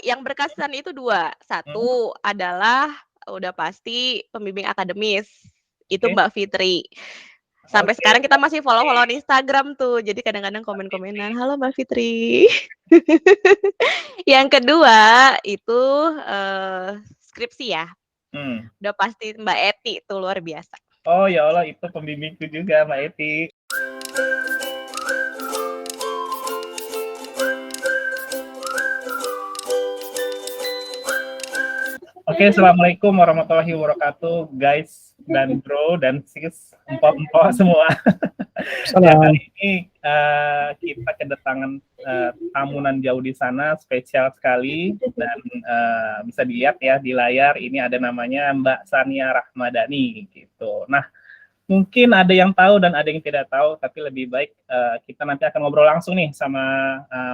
yang berkesan itu 2. Hmm, 1 adalah udah pasti pembimbing akademis, itu oke. Mbak Fitri. Sampai Oke, sekarang kita Mbak masih Fitri. follow-follow-an Instagram tuh, jadi kadang-kadang Mbak komen-komenan, Fitri. "Halo Mbak Fitri." Yang kedua itu, skripsi ya, Hmm. udah pasti Mbak Eti tuh luar biasa. Oh ya Allah, itu pembimbingku juga Mbak Eti. Oke, assalamualaikum warahmatullahi wabarakatuh, guys dan bro dan sis, empok-empok semua. Ya Salam. kali ini kita kedatangan tamunan jauh di sana, spesial sekali dan bisa dilihat ya di layar ini ada namanya Mbak Sania Rahmadani gitu. Nah, mungkin ada yang tahu dan ada yang tidak tahu, tapi lebih baik kita nanti akan ngobrol langsung nih sama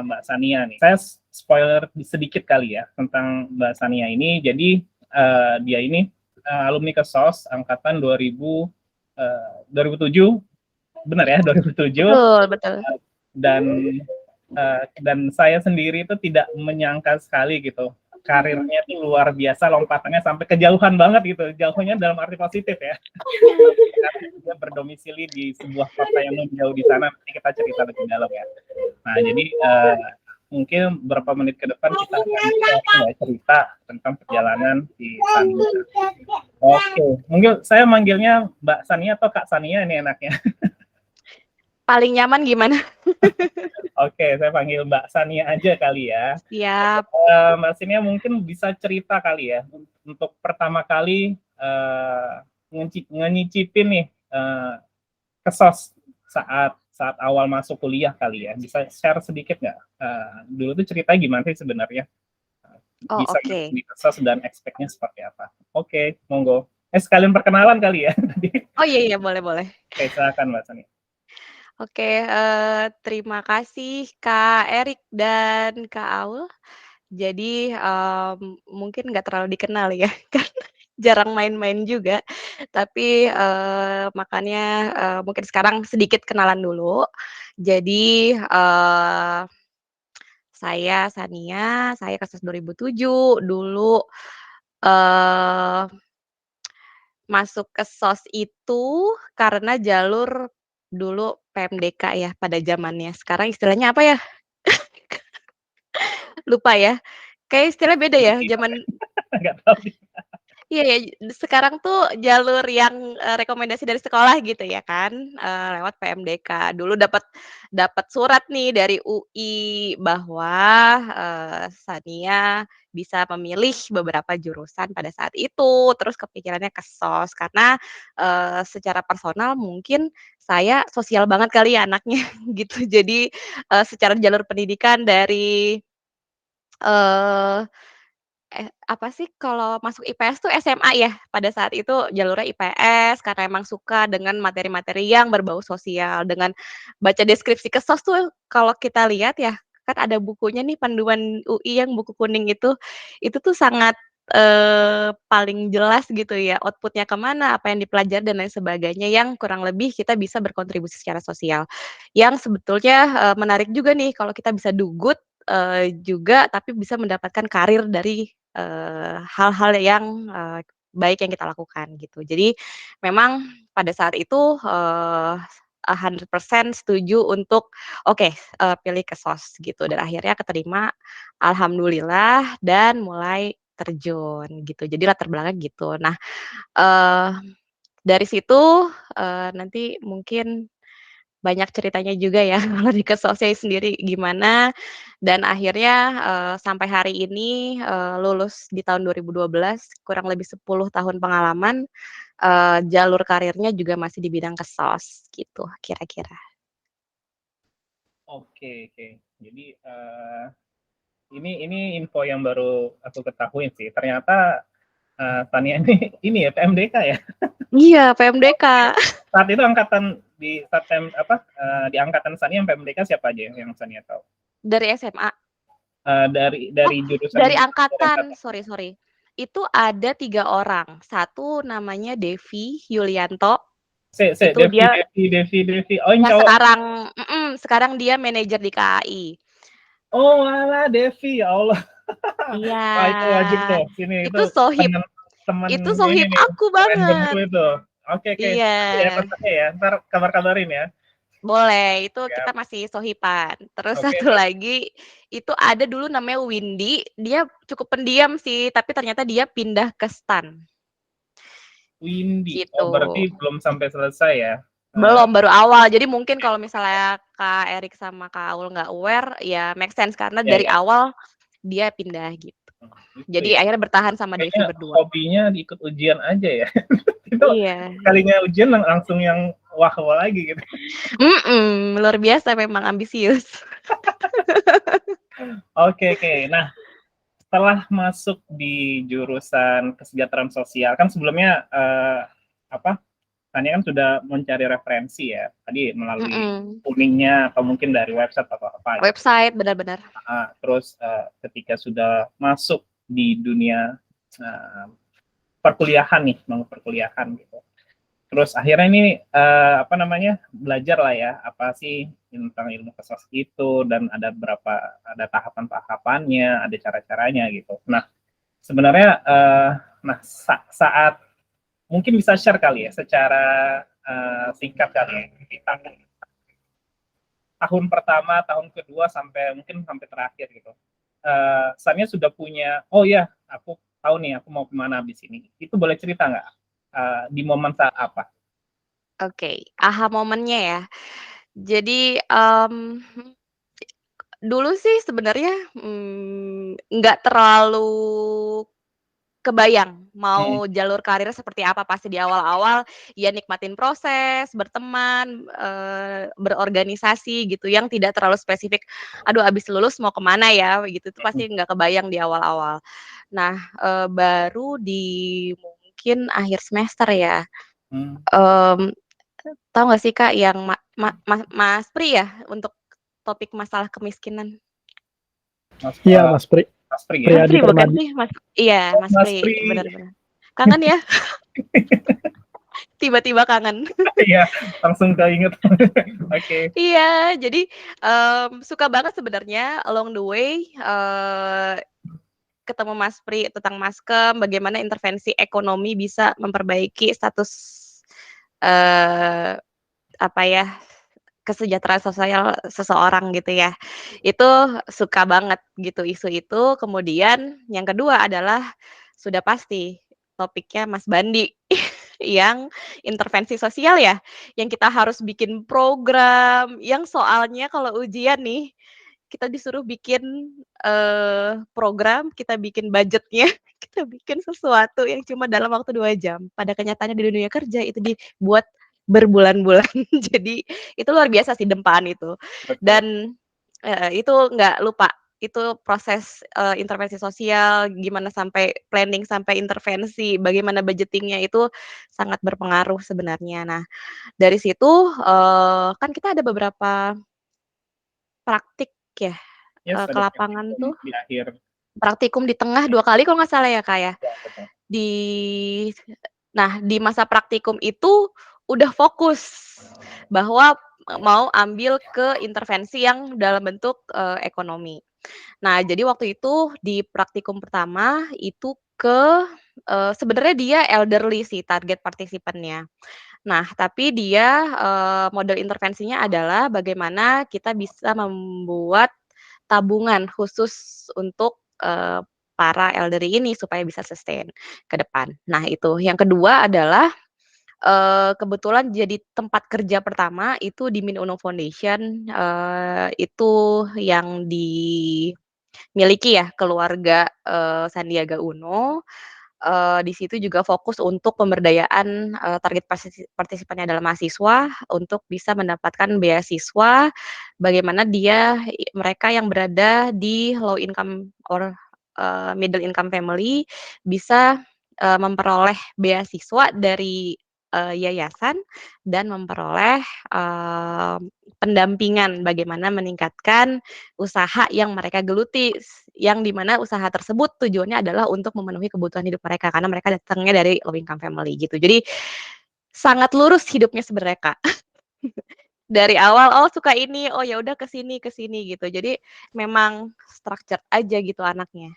Mbak Sania nih. Saya spoiler sedikit kali ya tentang Mbak Sania ini. Jadi dia ini alumni KESOS angkatan 2007, benar ya 2007. Betul betul. Dan saya sendiri itu tidak menyangka sekali gitu karirnya itu luar biasa, lompatannya sampai kejauhan banget gitu, jauhnya dalam arti positif ya. Karena dia berdomisili di sebuah kota yang jauh di sana, nanti kita cerita lebih dalam ya. Nah jadi mungkin beberapa menit ke depan kita akan cerita tentang perjalanan di Sania. Oke, mungkin saya manggilnya Mbak Sania atau Kak Sania ini enaknya. Paling nyaman gimana? Oke, saya panggil Mbak Sania aja kali ya. Siap. Mbak Sania mungkin bisa cerita kali ya, untuk pertama kali ngenyicipin nih KESOS saat awal masuk kuliah kali ya. Bisa share sedikit nggak? Dulu tuh ceritanya gimana sih sebenarnya? Oh, Bisa oke. di KESOS dan expect-nya seperti apa? Oke, monggo. Sekalian perkenalan kali ya. Oh, iya boleh boleh. Oke, silakan Mbak Sania. Oke, terima kasih Kak Erik dan Kak Aul. Jadi, mungkin nggak terlalu dikenal ya, karena jarang main-main juga. Tapi, makanya, mungkin sekarang sedikit kenalan dulu. Jadi, saya Sania, saya KESOS 2007, dulu, eee, masuk KESOS itu karena jalur dulu PMDK ya pada zamannya. Sekarang istilahnya apa ya? Lupa ya. Kayak istilahnya beda ya, zaman Nggak tahu. iya ya, sekarang tuh jalur yang, rekomendasi dari sekolah gitu ya kan, lewat PMDK. Dulu dapat dapat surat nih dari UI bahwa, Sania bisa memilih beberapa jurusan pada saat itu, terus kepikirannya KESOS karena, secara personal mungkin saya sosial banget kali ya anaknya gitu. Jadi, secara jalur pendidikan dari, eee apa sih kalau masuk IPS tuh SMA ya, pada saat itu jalurnya IPS karena emang suka dengan materi-materi yang berbau sosial, dengan baca deskripsi KESOS tuh kalau kita lihat ya, kan ada bukunya nih panduan UI yang buku kuning itu tuh sangat, paling jelas gitu ya output-nya ke mana, apa yang dipelajari dan lain sebagainya yang kurang lebih kita bisa berkontribusi secara sosial. Yang sebetulnya, menarik juga nih kalau kita bisa do good, juga tapi bisa mendapatkan karir dari hal-hal yang, baik yang kita lakukan gitu. Jadi memang pada saat itu, 100% setuju untuk oke, pilih KESOS gitu dan akhirnya keterima alhamdulillah dan mulai terjun gitu. Jadi latar belakangnya gitu. Nah, eee, dari situ, nanti mungkin banyak ceritanya juga ya kalau di Kesosnya sendiri gimana, dan akhirnya, sampai hari ini, lulus di tahun 2012, kurang lebih 10 tahun pengalaman, jalur karirnya juga masih di bidang Kesos, gitu kira-kira. Oke, oke. Jadi ini info yang baru aku ketahui sih. Ternyata Tania ini ya PMDK ya. Iya, PMDK. Saat itu angkatan di angkatan Sania yang PMDK siapa aja yang Sania tahu? Dari SMA. Dari jurusan Dari angkatan, sorry. Itu ada 3 orang, satu namanya Devi Yulianto, itu dia Devi. Oh, yang ya cowok. sekarang dia manajer di KAI. Oh, alah Devi, ya Allah. Iya, Wah, itu wajib tuh, sini itu itu sohib temen temen itu ini sohib nih, aku randomku banget. itu. Oke oke, Iya, nanti ya kontaknya ya, entar kabar-kabarin ya. boleh, itu Ya, kita masih sohiban. Terus oke satu terus lagi, itu ada dulu namanya Windy, dia cukup pendiam sih, tapi ternyata dia pindah ke stan, Windy. Oh, gitu. berarti belum sampai selesai ya? Belum, baru awal. Jadi mungkin kalau misalnya Kak Erik sama Kak Aul nggak aware, ya make sense karena Ya dari ya, awal dia pindah gitu. itu Jadi ya. akhirnya bertahan sama Devi Kayaknya berdua. hobinya ikut ujian aja ya. Itu Iya. sekalinya ujian langsung yang wah-wah lagi gitu. Luar biasa memang ambisius. Oke oke. Nah, setelah masuk di jurusan kesejahteraan sosial, kan sebelumnya apa? Tanya kan sudah mencari referensi ya, tadi melalui Mhm. uningnya atau mungkin dari website atau apa gitu. Website, benar-benar. Terus ketika sudah masuk di dunia uh, perkuliahan nih, mau perkuliahan gitu. Terus akhirnya ini apa namanya, belajar lah ya, apa sih tentang ilmu kesehatan itu, dan ada tahapan-tahapannya, ada cara-caranya gitu. Nah, sebenarnya nah saat mungkin bisa share kali ya secara singkat kali ya, di tahun pertama, tahun kedua sampai mungkin sampai terakhir gitu. Saya sudah punya, oh ya, aku tahu nih aku mau kemana habis ini. Itu boleh cerita nggak? Di momen saat apa? Oke, aha momennya ya. Jadi, dulu sih sebenarnya, nggak terlalu kebayang Hmm. mau jalur karir seperti apa, pasti di awal-awal ya nikmatin proses, berteman, berorganisasi gitu yang tidak terlalu spesifik, "Aduh abis lulus mau kemana ya?" Gitu, itu pasti nggak kebayang di awal-awal. Nah, baru di mungkin akhir semester ya, Hmm. mmm, tahu nggak sih Kak yang Mas Pri ya untuk topik masalah kemiskinan? Mas, Iya, Mas Pri. Mas Pri ya? Mas Priyadi Pri bukan Permadi. sih? Iya, Oh, Mas Mas Pri, bener Pri. bener. Kangen ya? Tiba-tiba kangen. Iya, langsung keinget. Oke. Iya, jadi, suka banget sebenarnya along the way, ketemu Mas Pri tentang Maskem, bagaimana intervensi ekonomi bisa memperbaiki status, eee, apa ya, kesejahteraan sosial seseorang gitu ya. Itu suka banget gitu isu itu, kemudian yang kedua adalah sudah pasti topiknya Mas Bandi yang intervensi sosial ya, yang kita harus bikin program, yang soalnya kalau ujian nih, kita disuruh bikin, program, kita bikin budgetnya, kita bikin sesuatu yang cuma dalam waktu 2 jam. Pada kenyataannya di dunia kerja itu dibuat berbulan-bulan. Jadi itu luar biasa sih dempaan itu. Betul. Dan itu nggak lupa, itu proses, intervensi sosial, gimana sampai planning, sampai intervensi, bagaimana budgeting-nya itu sangat berpengaruh sebenarnya. Nah, dari situ, kan kita ada beberapa praktik ya, Yes, ke ada lapangan praktikum tuh, di akhir. praktikum di tengah 2 kali kalau nggak salah ya, Kak, ya. Ya, betul. Di di masa praktikum itu udah fokus bahwa mau ambil ke intervensi yang dalam bentuk, ekonomi. Nah, jadi waktu itu di praktikum pertama itu sebenarnya dia elderly sih target partisipannya. Nah, tapi dia, model intervensinya adalah bagaimana kita bisa membuat tabungan khusus untuk, para elderly ini supaya bisa sustain ke depan. Nah itu. Yang kedua adalah, kebetulan jadi tempat kerja pertama itu di Min Uno Foundation, itu yang dimiliki ya keluarga, Sandiaga Uno. Di situ juga fokus untuk pemberdayaan, target partisipannya adalah mahasiswa untuk bisa mendapatkan beasiswa, bagaimana mereka yang berada di low income or, middle income family bisa, memperoleh beasiswa dari, yayasan dan memperoleh, eee, pendampingan bagaimana meningkatkan usaha yang mereka geluti, yang di mana usaha tersebut tujuannya adalah untuk memenuhi kebutuhan hidup mereka, karena mereka datangnya dari low income family gitu. Jadi, sangat lurus hidupnya sebenarnya, Kak. Dari awal, oh suka ini, oh ya udah ke sini gitu. Jadi memang structured aja gitu anaknya.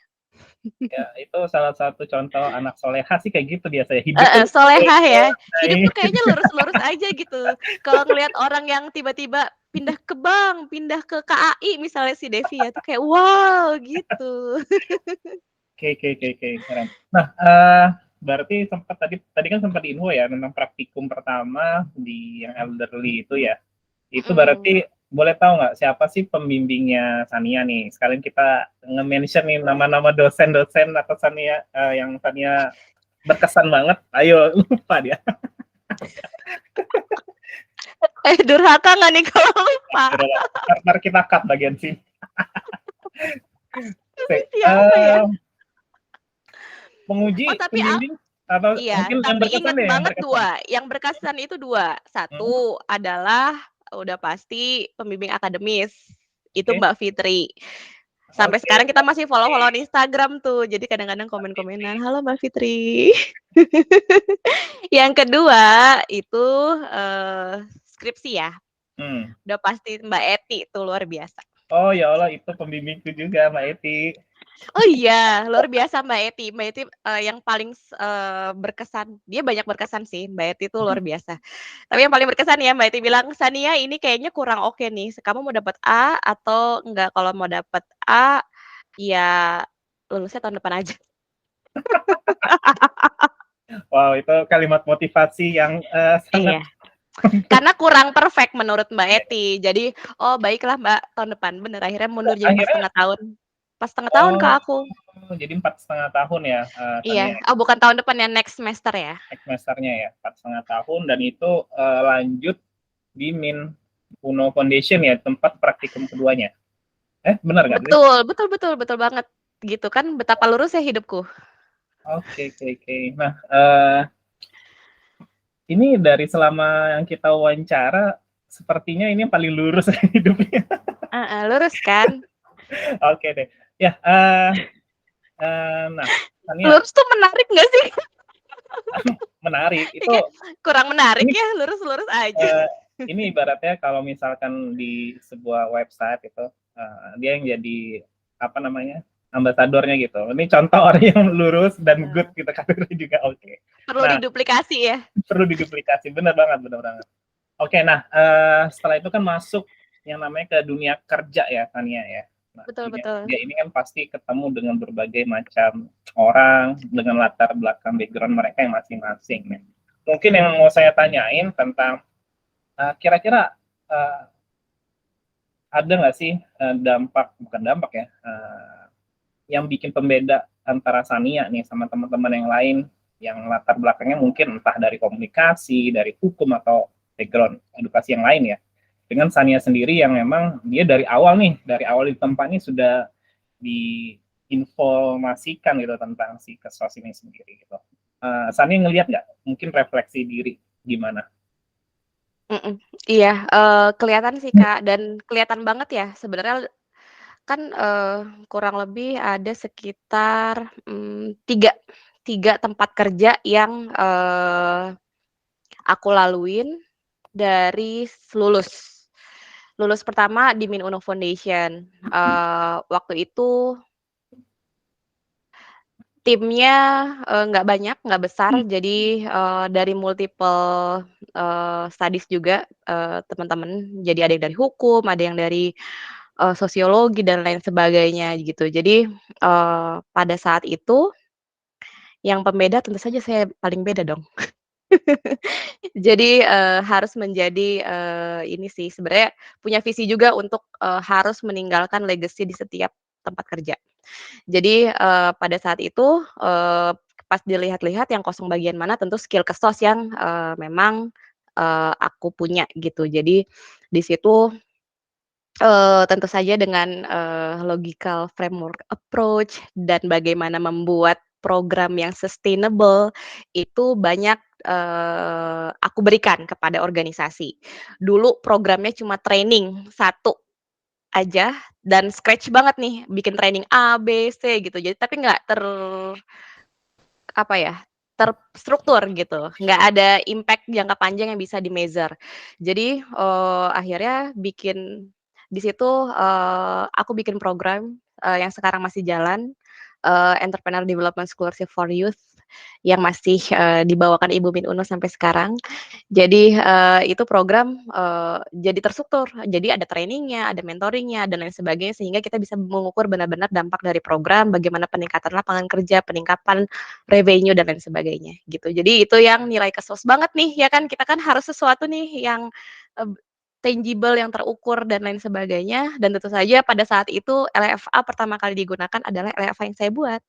Ya, itu salah satu contoh anak soleha sih kayak gitu biasanya, hidup Heeh, tuh solehah ya. Hidup tuh naik. kayaknya lurus-lurus aja gitu. Kalau ngelihat orang yang tiba-tiba pindah ke bank, pindah ke KAI misalnya si Devi ya, tuh kayak wow gitu. Oke, oke, oke, oke, keren. Nah, berarti sempat tadi tadi kan sempat diinfo ya tentang praktikum pertama di yang elderly itu ya. Itu Mhm. berarti boleh tahu nggak siapa sih pembimbingnya Sania nih? Sekalian kita nge-mention nih nama-nama dosen-dosen atau Sania yang Sania berkesan banget. Ayo, lupa dia. Durhaka nggak nih kalau lupa? Ntar kita cut bagian sini. Tapi Oke, siapa ya? Oh penguji, tapi pembimbing, atau iya, mungkin yang tapi berkesan inget deh, yang banget berkesan. 2, yang berkesan itu 2. Hmm, Satu adalah udah pasti pembimbing akademis, itu oke, Mbak Fitri. Sampai oke, sekarang kita Mbak masih Fitri, follow-followan Instagram tuh, jadi kadang-kadang Mbak Fitri. komen-komenan, "Halo Mbak Fitri." Yang kedua itu, skripsi ya, Hmm. udah pasti Mbak Eti tuh luar biasa. Oh ya Allah, itu pembimbingku juga, Mbak Eti. Oh iya, luar biasa Mbak Eti. Mbak Eti, yang paling berkesan dia banyak berkesan sih, Mbak Eti itu luar biasa. Tapi yang paling berkesan ya Mbak Eti bilang, "Sania ini kayaknya kurang oke nih, kamu mau dapat A atau enggak? Kalau mau dapat A, ya lulusnya tahun depan aja." Wow, itu kalimat motivasi yang sangat Iya, karena kurang perfect menurut Mbak Eti. Jadi, "Oh baiklah Mbak, tahun depan." Bener, akhirnya mundur jadi pas akhirnya. setengah tahun. Pas setengah tahun Oh, Kak aku. jadi 4,5 tahun ya, Iya, Tania, oh bukan tahun depan ya, next semester ya. next semesternya ya, 4,5 tahun, dan itu lanjut di Min Uno Foundation ya, tempat praktikum keduanya. Benar nggak sih? Betul, betul betul betul banget, gitu kan betapa lurusnya hidupku. Oke, oke, oke. Nah, ini dari selama yang kita wawancara, sepertinya ini yang paling lurus hidupnya. Heeh, lurus kan? Oke deh. Ya, nah, Tania, Lurus tuh menarik nggak sih? menarik. Ya kayak kurang menarik Ini ya, lurus-lurus aja. eh, ini ibaratnya kalau misalkan di sebuah website itu dia yang jadi apa namanya ambasadornya gitu. Ini contoh orang yang lurus dan good Heeh, gitu karirnya juga oke. perlu Nah, diduplikasi ya. perlu diduplikasi, benar banget, benar banget. Oke, nah setelah itu kan masuk yang namanya ke dunia kerja ya, Tania ya. Nah, Betul dunia betul. kerja ini kan pasti ketemu dengan berbagai macam orang dengan latar belakang background mereka yang masing-masing. Nih. Mungkin yang mau saya tanyain tentang kira-kira ada nggak sih dampak, bukan dampak ya, yang bikin pembeda antara Sania nih sama teman-teman yang lain yang latar belakangnya mungkin entah dari komunikasi, dari hukum atau background edukasi yang lain ya. Dengan Sania sendiri yang memang dia dari awal di tempat ini sudah diinformasikan gitu tentang si kesos ini sendiri gitu. Sania ngelihat nggak? Mungkin refleksi diri gimana? Mhm, iya, kelihatan sih Kak, dan kelihatan banget ya sebenarnya kan, kurang lebih ada sekitar, 3 3 tempat kerja yang, aku laluin dari lulus. Lulus pertama di Min Uno Foundation, waktu itu timnya, nggak banyak, nggak besar, Hmm. jadi, dari multiple, studies juga, teman-teman. Jadi ada yang dari hukum, ada yang dari, sosiologi dan lain sebagainya gitu. Jadi, pada saat itu yang pembeda tentu saja saya paling beda dong. Jadi, harus menjadi, ini sih sebenarnya punya visi juga untuk, harus meninggalkan legacy di setiap tempat kerja. Jadi, pada saat itu, pas dilihat-lihat yang kosong bagian mana tentu skill kesos yang, memang, aku punya gitu. Jadi di situ, tentu saja dengan, logical framework approach dan bagaimana membuat program yang sustainable itu banyak, aku berikan kepada organisasi. Dulu programnya cuma training satu aja dan scratch banget nih, bikin training A, B, C gitu. Jadi tapi nggak apa ya, terstruktur gitu, nggak ada impact jangka panjang yang bisa di-measure. Jadi, akhirnya bikin di situ, aku bikin program, yang sekarang masih jalan, Entrepreneur Development Scholarship for Youth yang masih, dibawakan Ibu Min Uno sampai sekarang. Jadi, itu program, jadi terstruktur, jadi ada training-nya, ada mentoring-nya, dan lain sebagainya, sehingga kita bisa mengukur benar-benar dampak dari program, bagaimana peningkatan lapangan kerja, peningkatan revenue, dan lain sebagainya, gitu. Jadi itu yang nilai kesos banget nih, ya kan, kita kan harus sesuatu nih yang, eb tangible, yang terukur, dan lain sebagainya, dan tentu saja pada saat itu LFA pertama kali digunakan adalah LFA yang saya buat.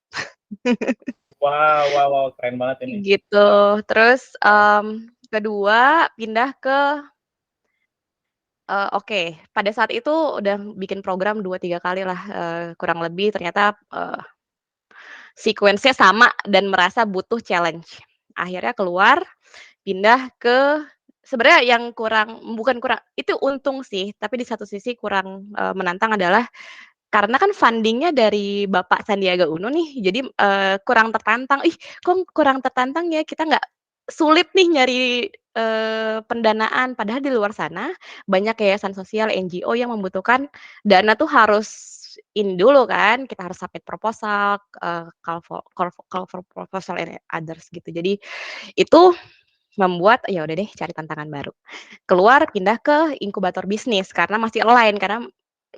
Wow, wow, wow, keren banget ini. Gitu. Terus, kedua pindah ke oke, pada saat itu udah bikin program 2 3 kalilah, kurang lebih ternyata, sequence-nya sama dan merasa butuh challenge. Akhirnya keluar, pindah ke sebenarnya yang bukan kurang itu untung sih, tapi di satu sisi kurang, menantang adalah karena kan funding-nya dari Bapak Sandiaga Uno nih, jadi, kurang tertantang, "Ih, kok kurang tertantang ya, kita nggak sulit nih nyari, pendanaan." Padahal di luar sana banyak yayasan sosial, NGO yang membutuhkan dana tuh harus ini dulu kan, kita harus submit proposal, call for proposal and others gitu. Jadi itu membuat, ya udah deh cari tantangan baru. Keluar pindah ke inkubator bisnis karena masih align, karena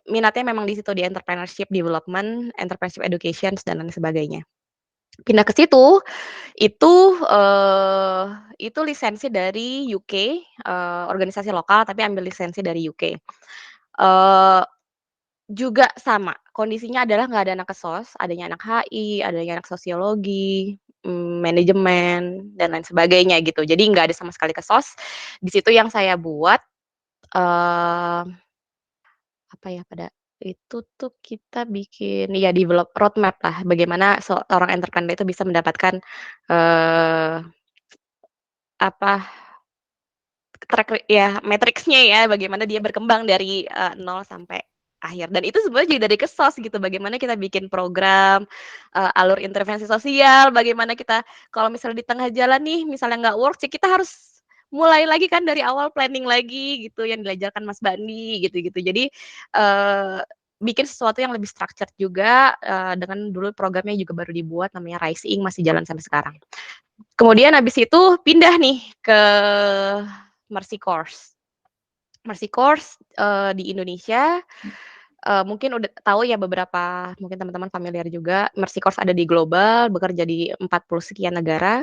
minatnya memang di situ, di entrepreneurship development, entrepreneurship education, dan lain sebagainya. Pindah ke situ, itu, itu lisensi dari UK, organisasi lokal tapi ambil lisensi dari UK. Juga sama, kondisinya adalah nggak ada anak kesos, adanya anak HI, adanya anak sosiologi, manajemen, dan lain sebagainya gitu. Jadi nggak ada sama sekali kesos. Di situ yang saya buat, eee apa ya, pada itu tuh kita bikin ya develop roadmap lah, bagaimana seorang entrepreneur itu bisa mendapatkan, eee, apa, ya matriksnya ya, bagaimana dia berkembang dari, nol sampai akhir. Dan itu sebenarnya jadi dari Kesos gitu, bagaimana kita bikin program, alur intervensi sosial, bagaimana kita kalau misalnya di tengah jalan nih, misalnya nggak works, ya kita harus mulai lagi kan dari awal, planning lagi gitu, yang diajarkan Mas Bandi gitu-gitu. Jadi, eee, bikin sesuatu yang lebih structured juga, dengan dulu programnya juga baru dibuat namanya Rising, masih jalan sampai sekarang. Kemudian habis itu pindah nih ke Mercy Course. Mercy Course, di Indonesia, mungkin udah tahu ya beberapa mungkin teman-teman familiar juga, Mercy Course ada di global, bekerja di 40 sekian negara,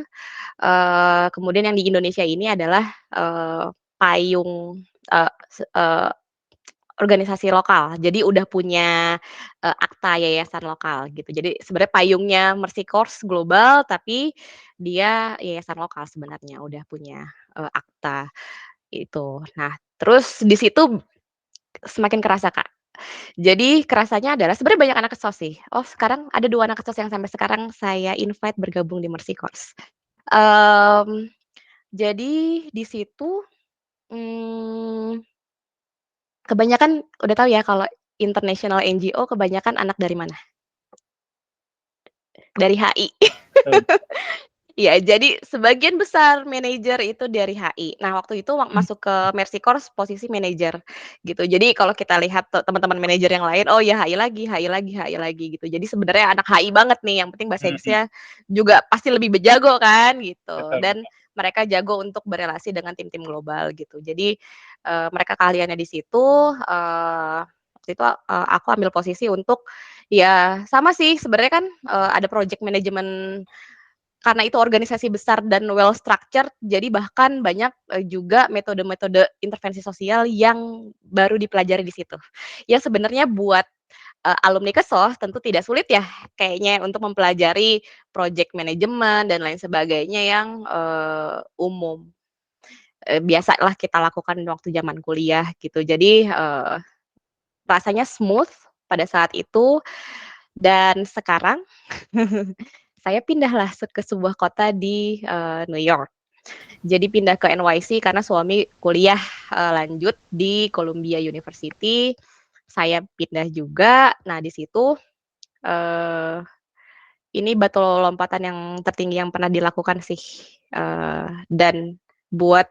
kemudian yang di Indonesia ini adalah, payung, organisasi lokal. Jadi udah punya, akta yayasan lokal gitu. Jadi sebenarnya payungnya Mercy Course global, tapi dia yayasan lokal sebenarnya, udah punya, akta itu. Nah, terus di situ semakin kerasa, Kak. Jadi kerasanya adalah sebenarnya banyak anak Kesos sih. Oh, sekarang ada 2 anak Kesos yang sampai sekarang saya invite bergabung di Mercy Course. Mmm, jadi di situ, mmm, kebanyakan udah tahu ya kalau international NGO kebanyakan anak dari mana? Dari HI. Betul. Iya, jadi sebagian besar manajer itu dari HI. Nah, waktu itu masuk ke Mercy Course posisi manajer, gitu. Jadi kalau kita lihat teman-teman manajer yang lain, oh ya HI lagi HI lagi HI lagi, gitu. Jadi sebenarnya anak HI banget nih, yang penting bahasa Mhm, Inggrisnya juga pasti lebih berjago kan, gitu. betul, Dan betul. mereka jago untuk berelasi dengan tim-tim global, gitu. Jadi, mereka keahliannya di situ, waktu itu, aku ambil posisi untuk ya sama sih sebenarnya kan, ada project management karena itu organisasi besar dan well structured, jadi bahkan banyak, juga metode-metode intervensi sosial yang baru dipelajari di situ. Ya sebenarnya buat, alumni Kesos tentu tidak sulit ya kayaknya untuk mempelajari project management dan lain sebagainya yang, umum, biasalah kita lakukan waktu zaman kuliah gitu. Jadi, rasanya smooth pada saat itu dan sekarang saya pindahlah ke sebuah kota di, New York. Jadi pindah ke NYC karena suami kuliah, lanjut di Columbia University, saya pindah juga. Nah di situ, eee, ini batu lompatan yang tertinggi yang pernah dilakukan sih, dan buat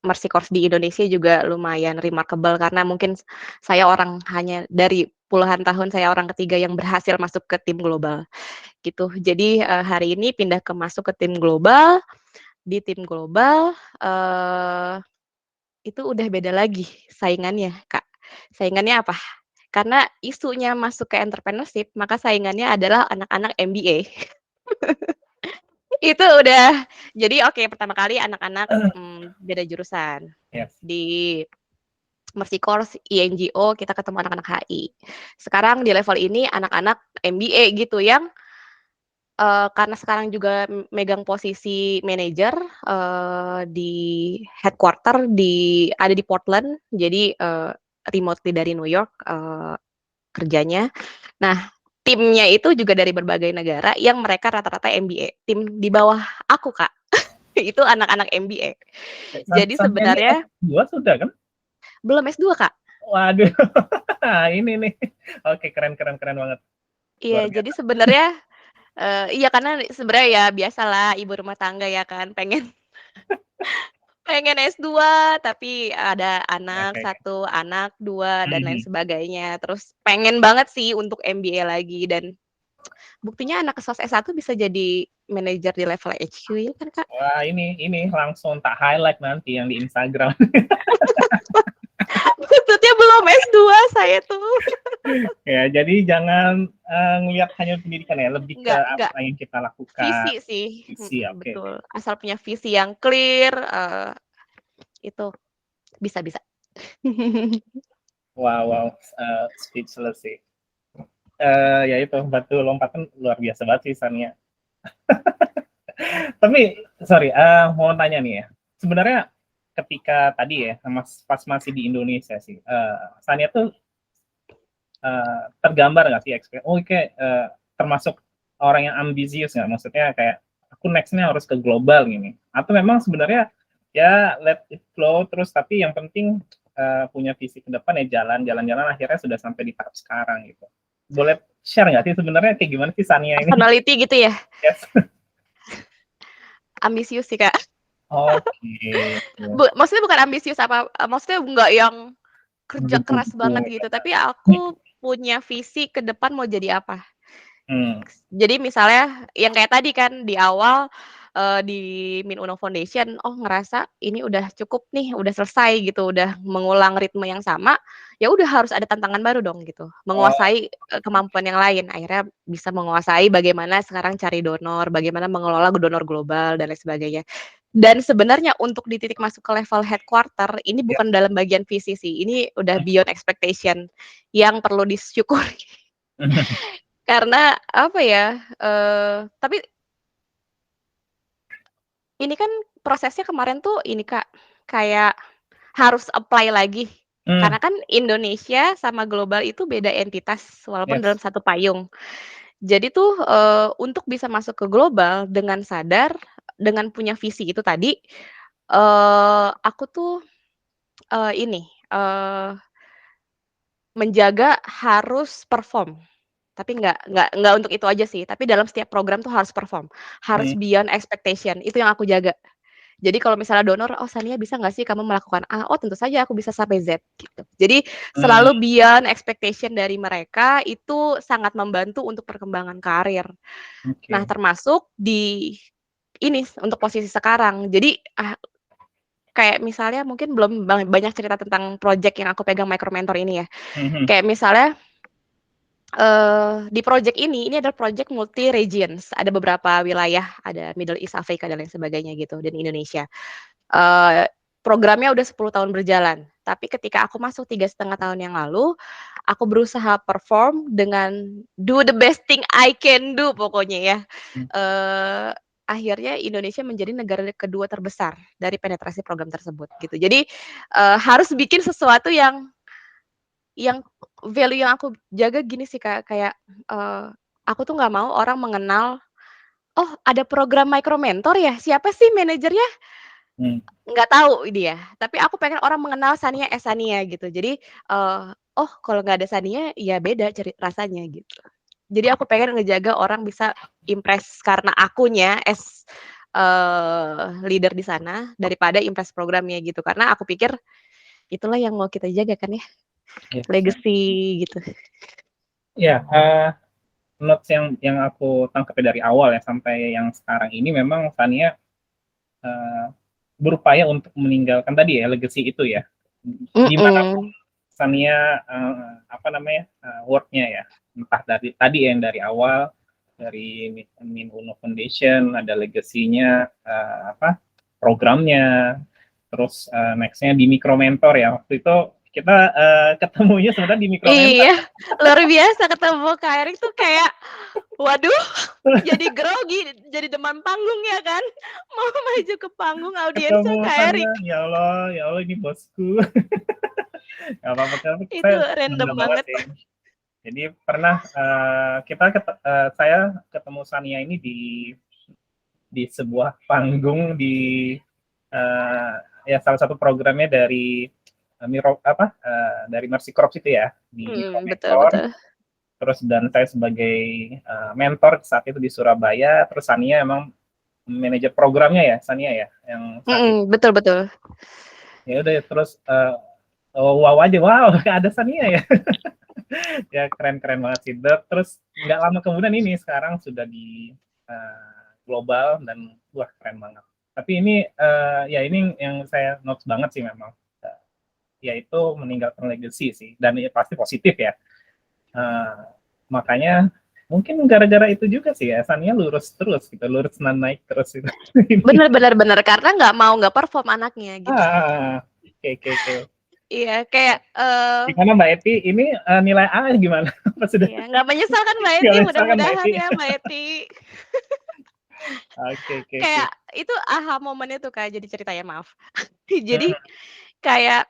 Mercy Course di Indonesia juga lumayan remarkable karena mungkin saya orang hanya dari puluhan tahun saya orang ketiga yang berhasil masuk ke tim global, gitu. Jadi, hari ini pindah masuk ke tim global, di tim global, itu udah beda lagi saingannya, Kak. Saingannya apa? Karena isunya masuk ke entrepreneurship, maka saingannya adalah anak-anak MBA. Itu udah jadi oke, pertama kali anak-anak, beda jurusan. Yes. Di Mercy Course INGO kita ketemu anak-anak HI. Sekarang di level ini anak-anak MBA gitu yang, karena sekarang juga megang posisi manajer, di headquarter ada di Portland, jadi, remotely dari New York, kerjanya. Nah, timnya itu juga dari berbagai negara yang mereka rata-rata MBA, tim di bawah aku, Kak, itu anak-anak MBA. Jadi Sampai ini sebenarnya S2 sudah kan? belum S2, Kak. Waduh, ini nih. Oke, keren keren keren banget. Luar Iya, jadi biasa. sebenarnya, iya karena sebenarnya ya biasalah ibu rumah tangga ya kan, pengen pengen S2 tapi ada anak Oke, oke. 1, anak 2, dan lain Mhm. sebagainya. Terus pengen banget sih untuk MBA lagi dan buktinya anak kesos S1 bisa jadi manajer di level HQ ya kan, Kak? Wah, ini langsung tak highlight nanti yang di Instagram. Maksudnya belum S2 saya tuh. Ya, jadi jangan, ngelihat hanya pendidikan ya, lebih ke Enggak, apa yang kita lakukan. visi sih, Visi, oke oke. betul. Asal punya visi yang clear, itu bisa. Wow wow, speechless sih. Ya itu, batu lompatan luar biasa banget sih Sania. Tapi sorry, mau tanya nih ya, sebenarnya ketika tadi ya, pas masih di Indonesia sih, Sania tuh, tergambar nggak sih oke, termasuk orang yang ambisius nggak? Maksudnya kayak, aku next-nya harus ke global gini, atau memang sebenarnya ya let it flow terus, tapi yang penting, punya visi ke depan ya jalan-jalan akhirnya sudah sampai di tahap sekarang gitu. Boleh share nggak sih sebenarnya kayak gimana sih Sania ini? Personality gitu ya? Yes. Ambisius sih, Kak. Oke. Maksudnya bukan ambisius maksudnya nggak yang kerja keras Betul-betul banget ya. gitu, tapi aku punya visi ke depan mau jadi apa. Hmm. Jadi misalnya yang kayak tadi kan di awal, di Min Uno Foundation, oh ngerasa ini udah cukup nih, udah selesai gitu, udah mengulang ritme yang sama, ya udah harus ada tantangan baru dong gitu, Oh, menguasai, kemampuan yang lain. Akhirnya bisa menguasai bagaimana sekarang cari donor, bagaimana mengelola donor global dan lain sebagainya. Dan sebenarnya untuk di titik masuk ke level headquarter, ini ya. bukan dalam bagian visi sih, ini udah beyond expectation yang perlu disyukuri. Karena apa ya, tapi ini kan prosesnya kemarin tuh ini Kak, kayak harus apply lagi. Hmm, Karena kan Indonesia sama global itu beda entitas walaupun dalam yes. satu payung. Jadi tuh, untuk bisa masuk ke global dengan sadar, dengan punya visi itu tadi, aku tuh, ini, menjaga harus perform. Tapi nggak untuk itu aja sih, tapi dalam setiap program tuh harus perform, harus Hmm, beyond expectation, itu yang aku jaga. Jadi kalau misalnya donor, "Oh Sania bisa nggak sih kamu melakukan A?" "Oh tentu saja aku bisa sampai Z," gitu. Jadi hmm, selalu beyond expectation dari mereka, itu sangat membantu untuk perkembangan karir. Nah oke. termasuk di ini, untuk posisi sekarang. Jadi, kayak misalnya mungkin belum banyak cerita tentang project yang aku pegang micro mentor ini ya. Mhm, Kayak misalnya di project ini adalah project multi regions, ada beberapa wilayah, ada Middle East, Afrika, dan lain sebagainya gitu, dan Indonesia. Programnya udah 10 tahun berjalan, tapi ketika aku masuk 3,5 tahun yang lalu, aku berusaha perform dengan do the best thing I can do pokoknya ya. hmm, Eee, Akhirnya Indonesia menjadi negara kedua terbesar dari penetrasi program tersebut gitu. Jadi, harus bikin sesuatu yang value yang aku jaga gini sih Kak, kayak, eee, aku tuh nggak mau orang mengenal, "Oh ada program micro mentor ya? Siapa sih manajernya?" hmm. Nggak tahu dia, tapi aku pengen orang mengenal Sania Sania gitu. Jadi, oh kalau nggak ada Sania, ya beda rasanya gitu. Jadi aku pengen ngejaga orang bisa impress karena akunya leader di sana daripada impress programnya gitu. Karena aku pikir itulah yang mau kita jaga kan ya, Yes, ya. legacy gitu. Ya, notes yang aku tangkap dari awal ya sampai yang sekarang ini memang Sania berupaya untuk meninggalkan tadi ya legacy itu ya. Dimanapun Mhm. Sania apa namanya worknya ya, entah dari tadi yang dari awal dari Min Uno Foundation ada legasinya apa programnya, terus nextnya di Micro Mentor ya waktu itu kita ketemunya sebenarnya di Micro Mentor. Iya, luar biasa ketemu Kak Erik tuh kayak, waduh, jadi grogi, jadi demam panggung ya kan, mau maju ke panggung audiensnya Ketemu Kak Sania, Erik. ya Allah ini bosku. Gak apa-apa, tapi Itu saya random bangga banget banget. sih. Jadi pernah saya ketemu Sania ini di sebuah panggung di ya salah satu programnya dari dari Mercy Corps itu ya di Micro Betul Mentor. betul. Terus dan saya sebagai mentor saat itu di Surabaya. Terus Sania emang manajer programnya ya, Sania ya, yang saat itu. Betul betul. Ya udah terus wow aja, wow ada Sania ya. Ya keren-keren banget sih. Terus nggak lama kemudian ini sekarang sudah di global dan wah keren banget. Tapi ini ya ini yang saya notes banget sih memang, yaitu meninggalkan legacy sih dan ya, pasti positif ya. Makanya mungkin gara-gara itu juga sih ya Sania lurus terus gitu, lurus dan naik terus itu. Bener bener bener, karena nggak perform anaknya gitu. Oke oke oke. Iya, kayak, Gimana Mbak Eti ini nilai A gimana? Apa sudah iya, nggak menyesal kan Mbak nggak Eti, misalkan Mbak mudah-mudahan Eti? ya Mbak Eti. Oke oke oke. Kayak itu aha momennya tuh Kak, jadi ceritanya maaf. Jadi kayak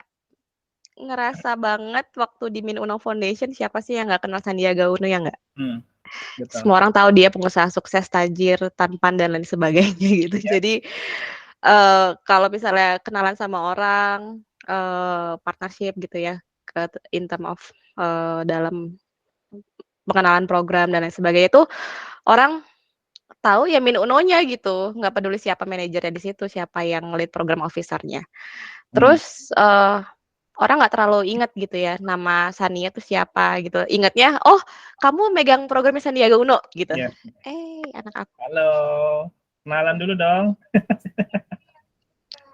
ngerasa banget waktu di Min Uno Foundation, siapa sih yang nggak kenal Sandiaga Uno, ya nggak? Hmm, betul. Semua orang tahu dia pengusaha sukses, tajir, tampan, dan lain sebagainya gitu. Yes. Jadi, kalau misalnya kenalan sama orang, partnership gitu ya, in term of, dalam pengenalan program dan lain sebagainya itu, orang tahu ya Min Uno-nya gitu, nggak peduli siapa manajernya di situ, siapa yang lead program officer-nya. Hmm. Terus, orang nggak terlalu inget gitu ya, nama Sania tuh siapa gitu. Ingetnya, "Oh, kamu megang programnya Sandiaga Uno," gitu. Yes. Anak aku. Halo, kenalan dulu dong.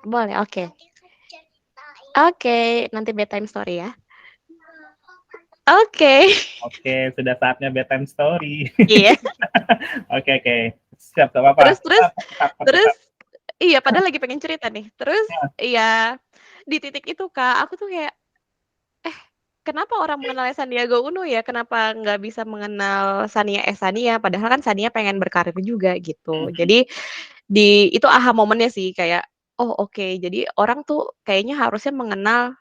Boleh, oke. Oke, nanti bedtime story ya. Oke. Oke, sudah saatnya bedtime story. Iya. Oke oke, siap gak apa-apa. Terus terus terus Tetap. iya, padahal lagi pengen cerita nih. Terus, iya, di titik itu, Kak, aku tuh kayak, "Eh, kenapa orang mengenalnya Sandiaga Uno ya? Kenapa nggak bisa mengenal Sania Sania?" Padahal kan Sania pengen berkarir juga gitu. Jadi itu aha momennya sih kayak, "Oh, oke, jadi orang tuh kayaknya harusnya mengenal,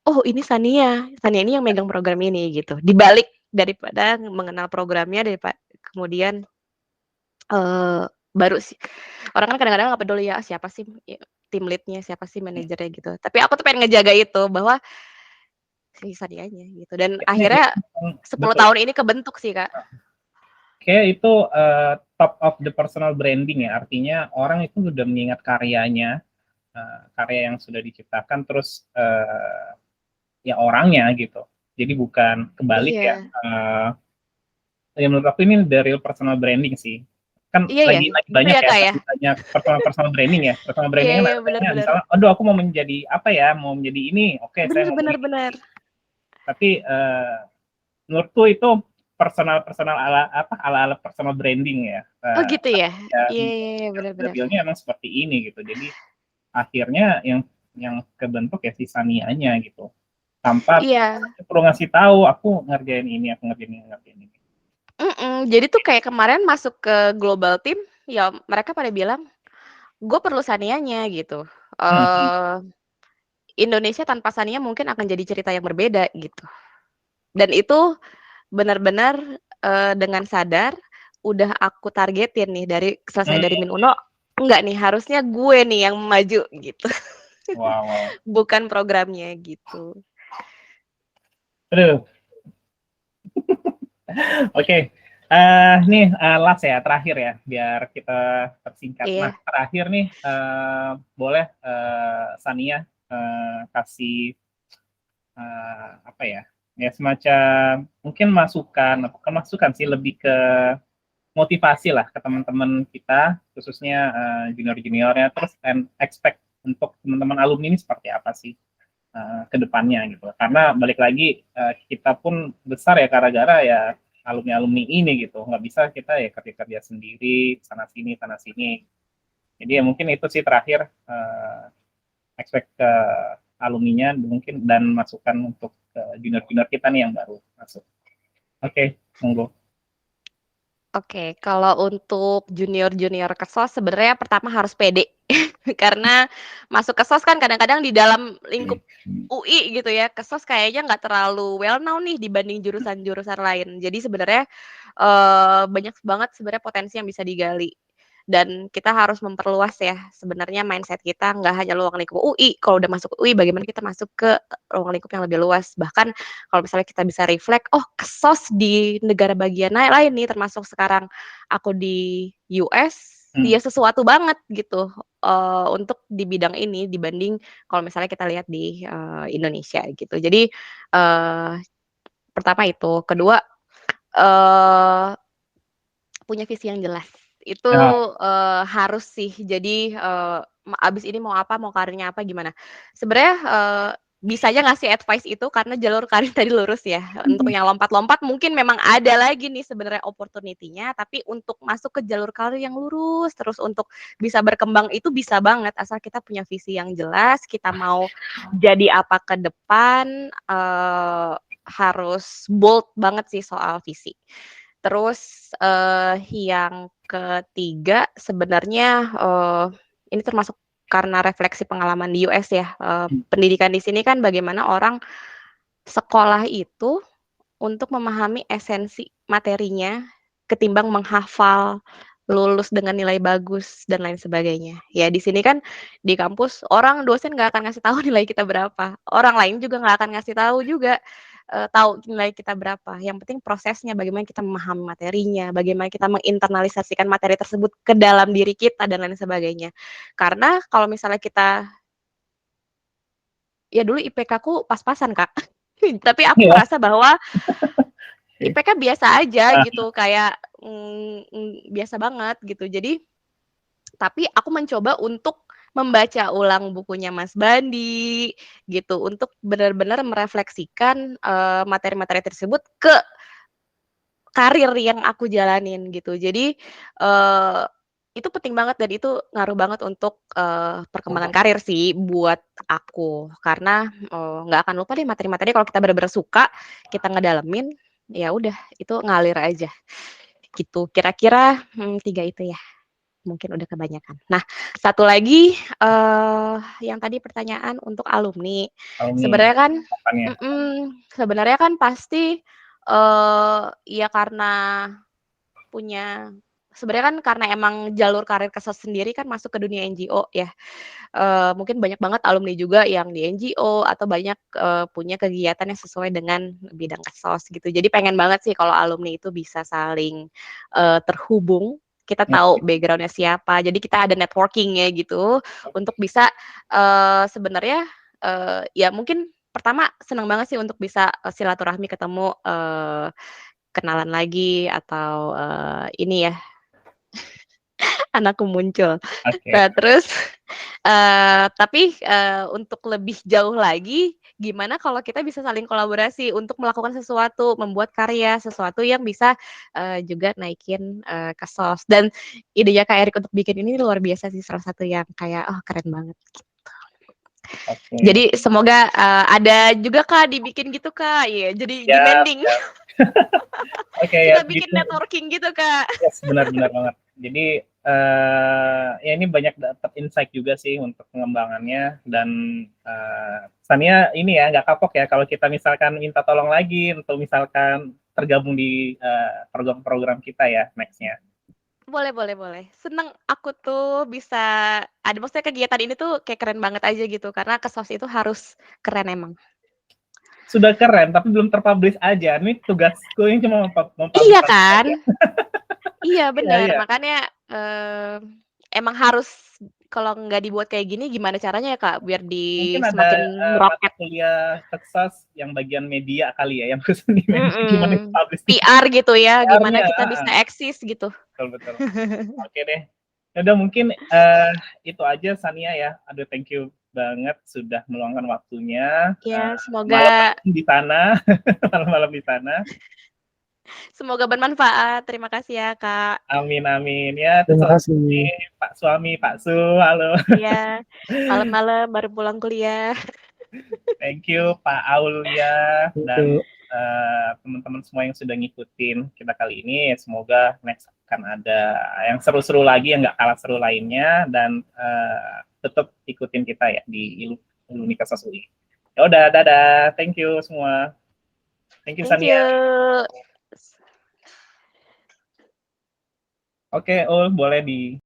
oh ini Sania, Sania ini yang megang program ini," gitu. Dibalik daripada mengenal programnya kemudian, baru sih orang kan kadang-kadang nggak peduli ya, siapa sih tim lead-nya, siapa sih manajernya gitu. Tapi aku tuh pengen ngejaga itu, bahwa si Sanianya gitu, dan Ini akhirnya 10 betul. tahun ini kebentuk sih, Kak. Kayak itu top of the personal branding ya, artinya orang itu sudah mengingat karyanya, karya yang sudah diciptakan, terus ya orangnya gitu. Jadi bukan kebalik ya. Iya. Ya menurut aku ini the real personal branding sih. Kan Iya ya, lagi gitu banyak ya, ya, Kak, ya? lagi banyak personal branding ya. Personal Iya branding kan iya, bener artinya bener. misalnya, aduh aku mau menjadi apa ya, mau menjadi ini, oke saya Bener mau bener menjadi bener. ini. Tapi menurutku itu personal ala personal branding ya. Oh gitu ya? Ya Iya iya iya, bener the bener. realnya emang seperti ini gitu. Jadi akhirnya yang kebentuk ya si Sanianya gitu. Tanpa Iya, perlu ngasih tahu aku ngerjain ini, aku ngerjain ini, ngerjain ini. jadi tuh kayak kemarin masuk ke global team, ya mereka pada bilang, "Gue perlu Sanianya," gitu. Hmm. Eee, Indonesia tanpa Sania mungkin akan jadi cerita yang berbeda gitu. Dan itu benar-benar, dengan sadar, udah aku targetin nih selesai dari Hmm. Min Uno, enggak nih harusnya gue nih yang maju gitu, Wow, wow. bukan programnya gitu. Aduh, Oke, nih last ya, terakhir ya, biar kita persingkat. Nah, Iya. terakhir nih, boleh Sania kasih apa ya, ya semacam mungkin masukan, bukan masukan sih, lebih ke motivasi lah ke teman-teman kita, khususnya junior-juniornya, terus and expect untuk teman-teman alumni ini seperti apa sih ke depannya gitu. Karena balik lagi kita pun besar ya gara-gara ya alumni-alumni ini gitu. Nggak bisa kita ya kerja-kerja sendiri sana sini. Jadi ya mungkin itu sih terakhir expect ke alumninya mungkin dan masukan untuk junior-junior kita nih yang baru masuk. Oke, monggo. Oke, kalau untuk junior-junior ke SOS sebenarnya pertama harus pede. Karena masuk ke SOS kan kadang-kadang di dalam lingkup UI gitu ya, ke SOS kayaknya nggak terlalu well known nih dibanding jurusan-jurusan lain. Jadi sebenarnya, banyak banget sebenarnya potensi yang bisa digali. Dan kita harus memperluas ya sebenarnya mindset kita, nggak hanya ruang lingkup UI, kalau udah masuk UI bagaimana kita masuk ke ruang lingkup yang lebih luas. Bahkan kalau misalnya kita bisa reflect, oh kesos di negara bagian lain nih, termasuk sekarang aku di US, ya sesuatu banget gitu untuk di bidang ini dibanding kalau misalnya kita lihat di Indonesia gitu. Jadi pertama itu, kedua punya visi yang jelas. Itu Nah, harus sih. Jadi abis ini mau apa, mau karirnya apa, gimana. Sebenarnya bisa aja ngasih advice itu karena jalur karir tadi lurus ya. Untuk yang lompat-lompat mungkin memang ada lagi nih sebenarnya opportunity-nya, tapi untuk masuk ke jalur karir yang lurus, terus untuk bisa berkembang itu bisa banget asal kita punya visi yang jelas, kita mau jadi apa ke depan, harus bold banget sih soal visi. Terus yang ketiga sebenarnya ini termasuk karena refleksi pengalaman di US ya, pendidikan di sini kan bagaimana orang sekolah itu untuk memahami esensi materinya ketimbang menghafal, lulus dengan nilai bagus dan lain sebagainya. Ya di sini kan di kampus orang dosen nggak akan ngasih tahu nilai kita berapa, orang lain juga nggak akan ngasih tahu juga, tahu nilai kita berapa, yang penting prosesnya bagaimana kita memahami materinya, bagaimana kita menginternalisasikan materi tersebut ke dalam diri kita dan lain sebagainya. Karena kalau misalnya kita ya dulu IPK-ku pas-pasan Kak, tapi aku ya. merasa bahwa IPK biasa aja gitu, kayak, biasa banget gitu. Jadi tapi aku mencoba untuk membaca ulang bukunya Mas Bandi, gitu, untuk benar-benar merefleksikan, materi-materi tersebut ke karir yang aku jalanin, gitu. Jadi, itu penting banget dan itu ngaruh banget untuk, perkembangan karir sih buat aku. Karena, nggak akan lupa deh materi-materi kalau kita bener-bener suka, kita ngedalemin, ya udah itu ngalir aja, gitu. Kira-kira, 3 itu ya, mungkin udah kebanyakan. Nah, satu lagi, yang tadi pertanyaan untuk alumni. Alumni Sebenarnya kan harapannya. sebenarnya kan pasti, ya karena punya sebenarnya kan karena emang jalur karir Kesos sendiri kan masuk ke dunia NGO ya, mungkin banyak banget alumni juga yang di NGO atau banyak, punya kegiatan yang sesuai dengan bidang Kesos gitu. Jadi pengen banget sih kalau alumni itu bisa saling, terhubung, kita tahu background-nya siapa, jadi kita ada networking-nya gitu, untuk bisa, sebenarnya, ya mungkin pertama senang banget sih untuk bisa, silaturahmi ketemu, kenalan lagi atau, ini ya, anakku muncul. Oke. Nah terus, tapi, untuk lebih jauh lagi, gimana kalau kita bisa saling kolaborasi untuk melakukan sesuatu, membuat karya, sesuatu yang bisa, juga naikin, Kesos. Dan idenya Kak Erik untuk bikin ini luar biasa sih, salah satu yang kayak, oh keren banget. Oke. Jadi semoga, ada juga Kak dibikin gitu Kak, iya jadi Siap, demanding. siap. Oke ya, Kita bikin gitu. networking gitu Kak. Yes, benar-benar banget. Jadi ya ini banyak dapat insight juga sih untuk pengembangannya dan Sania ini ya nggak kapok ya kalau kita misalkan minta tolong lagi untuk misalkan tergabung di program-program kita ya nextnya. Boleh boleh boleh. Seneng aku tuh bisa ada maksudnya kegiatan ini tuh kayak keren banget aja gitu, karena Kesos itu harus keren emang. sudah keren tapi belum terpublish aja. Ini tugasku yang cuma mempublish Iya langsung kan? aja. Iya Iya bener, iya. makanya, emang harus kalau nggak dibuat kayak gini gimana caranya ya, Kak, biar Mungkin ada, semakin mata meroket? kuliah Texas yang bagian media kali ya, yang khusus di media gimana Mhm, publish di PR gitu ya, gimana PR-nya, kita bisa heeh, eksis gitu. betul betul. Oke deh. Ya udah mungkin, itu aja Sania ya. Aduh thank you banget sudah meluangkan waktunya, Ya semoga malam-malam di sana, malam-malam di sana. semoga bermanfaat. Terima kasih ya, Kak. Amin amin. Ya terus Terima kasih. nih Pak suami, Pak Su, halo. Iya, malam-malam baru pulang kuliah. Thank you Pak Aulia dan Itu teman-teman semua yang sudah ngikutin kita kali ini. Semoga next akan ada yang seru-seru lagi, yang nggak kalah seru lainnya, dan tetap ikutin kita ya di Universitas UI. Ya udah, dadah. Thank you semua. Thank you Thank Sania. you. Oke, boleh di